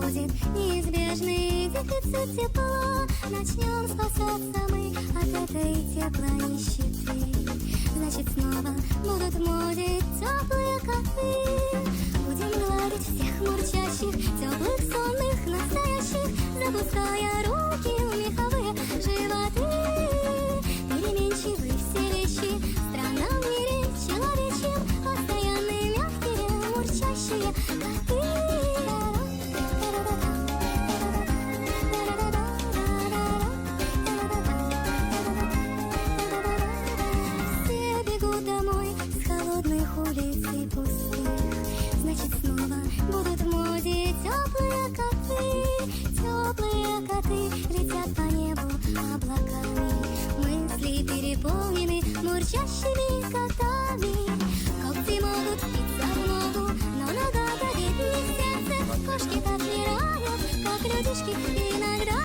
будет неизбежный дефицит тепла. Начнем спасаться мы от этой теплой нищеты. Значит, снова будут в моде теплые коты. Будем гладить всех мурчащих, теплых, сонных, настоящих, запуская руки в меховые животы. Переменчивы все вещи, страна в мире человечьем, постоянные, мягкие, мурчащие коты. Все бегут домой с холодных улиц и пустых. Значит, снова будут в моде теплые коты. Теплые коты летят по небу облаками. Мысли переполнены мурчащими